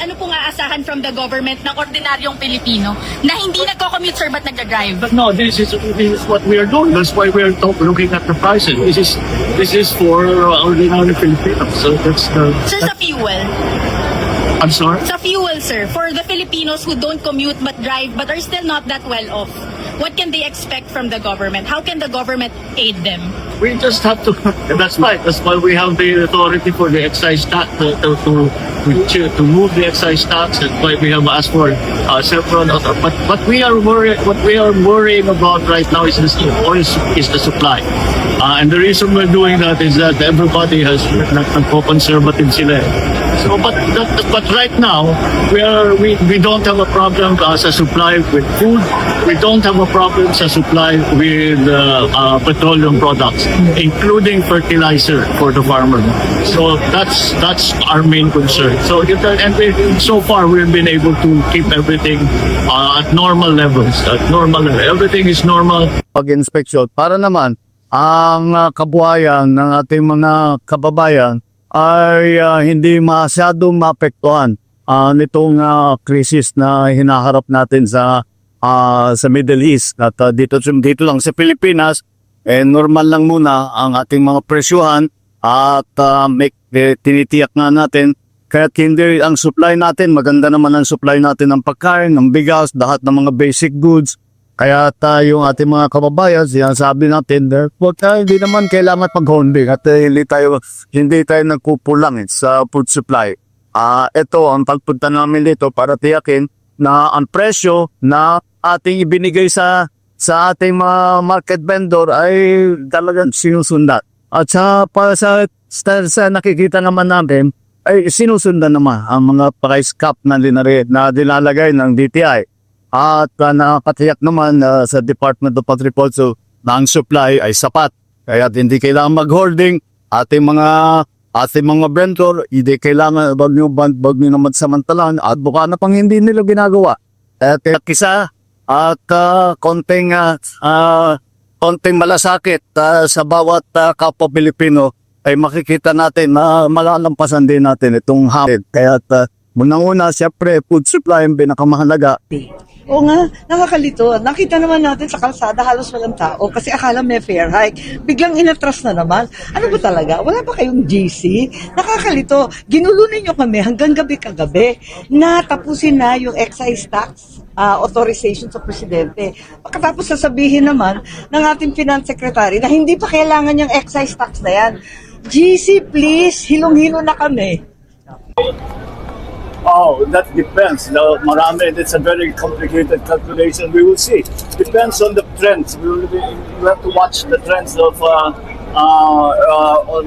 ano pong aasahan from the government ng ordinaryong Pilipino na hindi nagko-commute, sir, but nagda-drive? But no, this is what we are doing. That's why we are looking at the prices. This is for ordinary Filipinos. So that's Sir, sa fuel. I'm sorry. Sa fuel, sir, for the Filipinos who don't commute but drive but are still not that well off, what can they expect from the government? How can the government aid them? We just have to. That's right. That's why we have the authority for the excise tax to move the excise tax. That's why we have asked for several. But we are worried. What we are worrying about right now is the supply. And the reason we're doing that is that everybody has nagpo-conservative sila. So, but right now we don't have a problem sa supply with food. We don't have a problem sa supply with petroleum products, including fertilizer for the farmer. So that's our main concern. So so far we've been able to keep everything at normal levels. Everything is normal. Pag-inspeksyon para naman ang kabuhayan ng ating mga kababayan ay hindi masyadong maapektuhan nitong krisis na hinaharap natin sa Middle East. At dito lang sa Pilipinas, normal lang muna ang ating mga presyuhan at tinitiyak nga natin kahit hindi ang supply natin, maganda naman ang supply natin ng pagkain, ng bigas, lahat ng mga basic goods. Kaya yung ating mga kababayan, sinasabi natin, hindi naman kailangan pag-holding at hindi tayo nagkukulang sa food supply. Ito ang pagpunta namin dito para tiyakin na ang presyo na ating ibinigay sa ating mga market vendor ay talagang sinusundan. At para sa nakikita naman natin, ay sinusundan naman ang mga price cap na nilalagay ng DTI. At nakakatiyak naman sa Department of Agriculture na ang supply ay sapat. Kaya hindi kailangan mag-holding ating mga vendor, hindi kailangan wag nyo naman samantalan at baka na pang hindi nila ginagawa. At kisa at konting malasakit sa bawat kapwa Pilipino ay makikita natin na malalampasan din natin itong hamon. Kaya munang-una, siyempre, food supply ang pinakamahalaga. Oo nga, nakakalito. Nakita naman natin sa kalsada, halos walang tao kasi akala may fare hike. Biglang inatras na naman. Ano ba talaga? Wala ba kayong GC? Nakakalito. Ginulo ninyo kami hanggang gabi kagabi na tapusin na yung excise tax authorization sa presidente. Pagkatapos sasabihin naman ng ating finance secretary na hindi pa kailangan yung excise tax na yan. GC, please, hilong-hilo na kami. Oh, that depends. It's a very complicated calculation. We will see. Depends on the trends. We have to watch the trends of on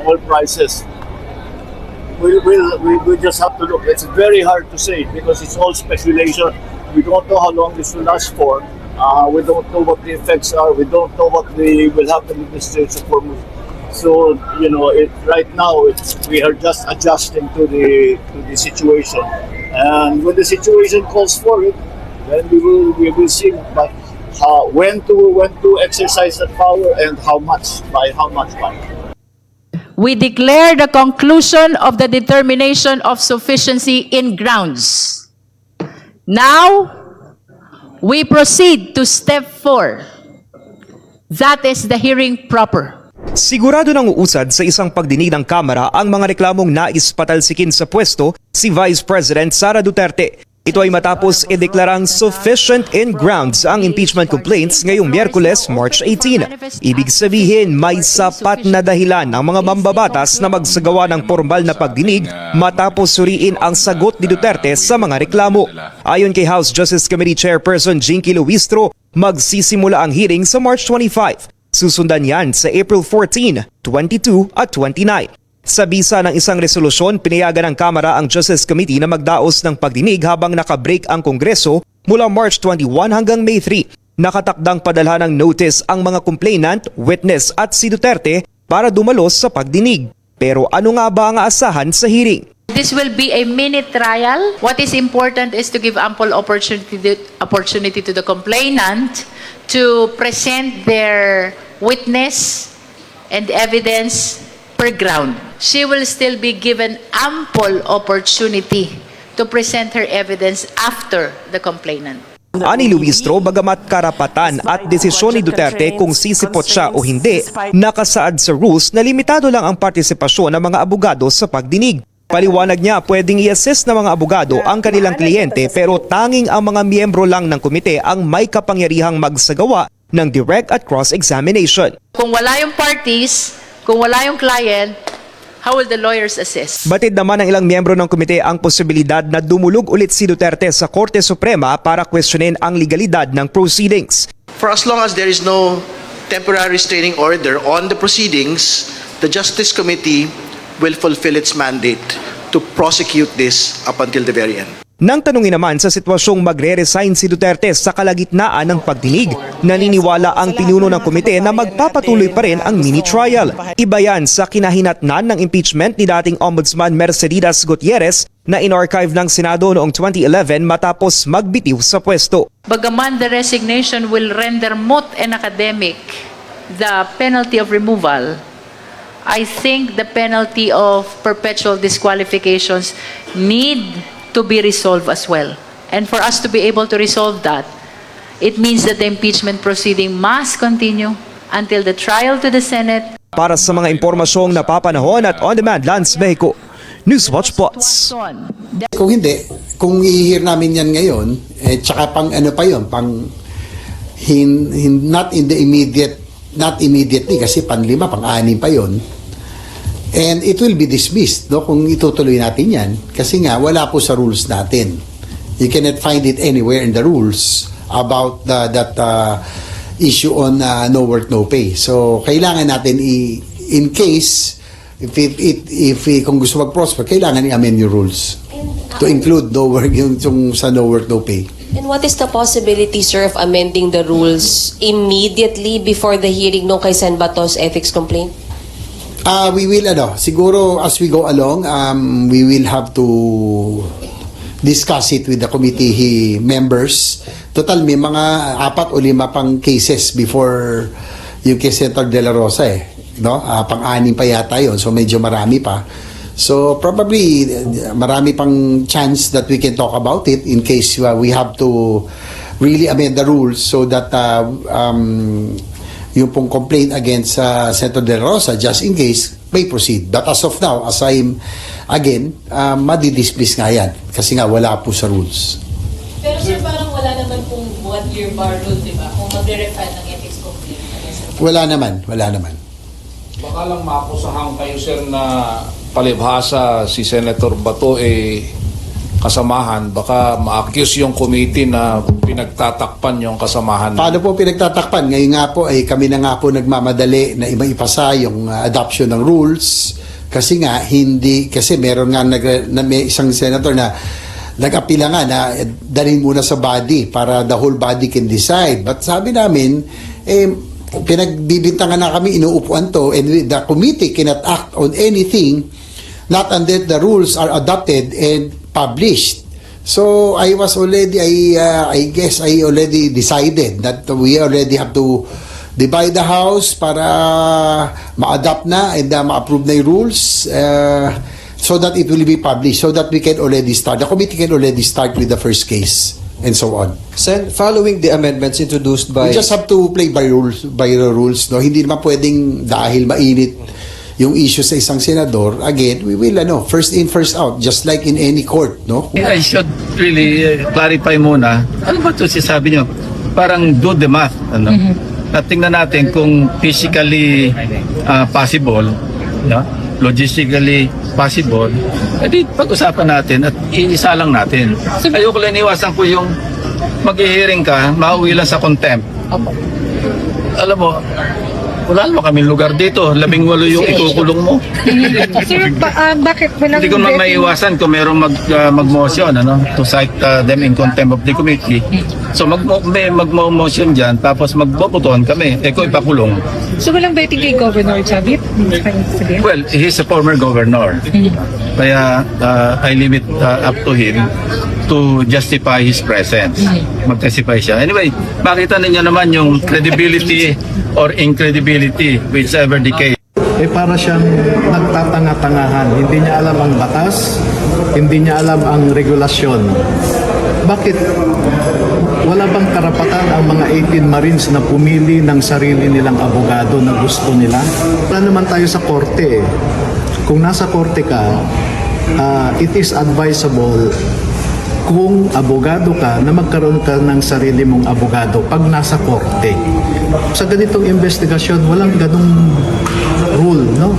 oil prices. We just have to look. It's very hard to say because it's all speculation. We don't know how long this will last for. We don't know what the effects are. We don't know what will happen in the Straits of Hormuz. So right now we are just adjusting to the situation, and when the situation calls for it, then we will see. But when to exercise that power and how much by. We declare the conclusion of the determination of sufficiency in grounds. Now, we proceed to step 4. That is the hearing proper. Sigurado nang uusad sa isang pagdinig ng Kamara ang mga reklamong nais patalsikin sa pwesto si Vice President Sara Duterte. Ito ay matapos ideklarang sufficient in grounds ang impeachment complaints ngayong Miyerkules, March 18. Ibig sabihin, may sapat na dahilan ang mga mambabatas na magsagawa ng formal na pagdinig matapos suriin ang sagot ni Duterte sa mga reklamo. Ayon kay House Justice Committee Chairperson Jinky Luistro, magsisimula ang hearing sa March 25. Susundan yan sa April 14, 22 at 29. Sa bisa ng isang resolusyon, pinayagan ng Kamara ang Justice Committee na magdaos ng pagdinig habang nakabreak ang Kongreso mula March 21 hanggang May 3. Nakatakdang padalhan ng notice ang mga complainant, witness at si Duterte para dumalos sa pagdinig. Pero ano nga ba ang aasahan sa hearing? This will be a mini trial. What is important is to give ample opportunity to the complainant to present their witness and evidence per ground. She will still be given ample opportunity to present her evidence after the complainant. Ani Luistro, bagamat karapatan at desisyon ni Duterte kung sisipot siya o hindi, nakasaad sa rules na limitado lang ang partisipasyon ng mga abogado sa pagdinig. Paliwanag niya, pwedeng i-assist ng mga abogado ang kanilang kliyente pero tanging ang mga miyembro lang ng komite ang may kapangyarihang magsagawa ng direct at cross-examination. Kung wala yung parties, kung wala yung client, how will the lawyers assist? Batid naman ng ilang miyembro ng komite ang posibilidad na dumulog ulit si Duterte sa Korte Suprema para questionin ang legalidad ng proceedings. For as long as there is no temporary restraining order on the proceedings, the Justice Committee will fulfill its mandate to prosecute this up until the very end. Nang tanungin naman sa sitwasyong magre-resign si Duterte sa kalagitnaan ng pagdinig, naniniwala ang pinuno ng komite na magpapatuloy pa rin ang mini-trial. Iba yan sa kinahinatnan ng impeachment ni dating Ombudsman Mercedes Gutierrez na in-archive ng Senado noong 2011 matapos magbitiw sa pwesto. Bagaman the resignation will render moot and academic the penalty of removal, I think the penalty of perpetual disqualifications need to be resolved as well. And for us to be able to resolve that, it means that the impeachment proceeding must continue until the trial to the Senate. Para sa mga impormasyong napapanahon at on-demand, Lance Mexico, Newswatch Plus. Kung hindi, kung i-hear namin yan ngayon, tsaka pang ano pa yun, not immediately kasi pang-5, pang-6 pa yun. And it will be dismissed, no, kung itutuloy natin yan. Kasi nga, wala po sa rules natin. You cannot find it anywhere in the rules about that issue on no work, no pay. So, kailangan natin, in case, if kung gusto mag-prosper, kailangan i-amend yung rules to include no work, yung sa no work, no pay. And what is the possibility, sir, of amending the rules immediately before the hearing no kay Sen Bato's ethics complaint? We will, siguro as we go along, we will have to discuss it with the committee members. Total, may mga 4 o 5 pang cases before yung kay Senator De La Rosa no? Pang-6 pa yata yun, so medyo marami pa. So probably marami pang chance that we can talk about it in case we have to really amend the rules so that yung pong complaint against Senator De La Rosa, just in case, may proceed. But as of now, as I'm, again, madi-dismiss nga yan. Kasi nga, wala po sa rules. Pero sir, parang wala naman pong 1-year bar rule, di ba? Kung magre-refile ng ethics complaint. Wala naman. Baka lang makusahan kayo, sir, na palibhasa si Senator Bato kasamahan, baka ma-accuse yung committee na pinagtatakpan yung kasamahan. Paano po pinagtatakpan? Ngayon nga po, kami na nga po nagmamadali na ipasa yung adoption ng rules. Kasi nga, kasi meron nga may isang senator na nag-apila nga na dalhin muna sa body para the whole body can decide. But sabi namin, pinagbibintangan na kami, inuupuan to, and the committee cannot act on anything not until the rules are adopted and published. So I was already, I guess I already decided that we already have to divide the house para ma-adopt na and ma-approve na yung rules so that it will be published, so that we can already start. The committee can already start with the first case and so on. Sen, following the amendments introduced by... We just have to play by the rules. No? Hindi naman pwedeng dahil mainit yung issue sa isang senador, again, we will, first in, first out, just like in any court, no? I should really clarify muna. Ano ba ito sinasabi nyo? Parang do the math, At tingnan natin kung physically possible, logistically possible, edi pag-usapan natin at iisa lang natin. Ayoko lang iwasan ko yung mag-hearing ka, mauwi lang sa contempt. Alam mo, wala naman kaming lugar dito. 18 yung ikukulong mo. Sir, bakit? Hindi ko naman maiwasan kung mayroong mag-motion to cite them in contempt of the committee. So mag-motion dyan, tapos magbobotohan kami. Kung ipakulong. So walang betting kay Governor Chavit? Well, he's a former governor. Kaya I leave it up to him to justify his presence. Mag-testify siya. Anyway, makita ninyo naman yung credibility or incredibility, whichever the case. ay para siyang nagtatanga-tangahan. Hindi niya alam ang batas, hindi niya alam ang regulasyon. Bakit? Wala bang karapatan ang mga 18 Marines na pumili ng sarili nilang abogado na gusto nila? Wala naman tayo sa korte eh. Kung nasa korte ka, it is advisable kung abogado ka na magkaroon ka ng sarili mong abogado pag nasa korte. Sa ganitong investigasyon, walang ganong rule, no?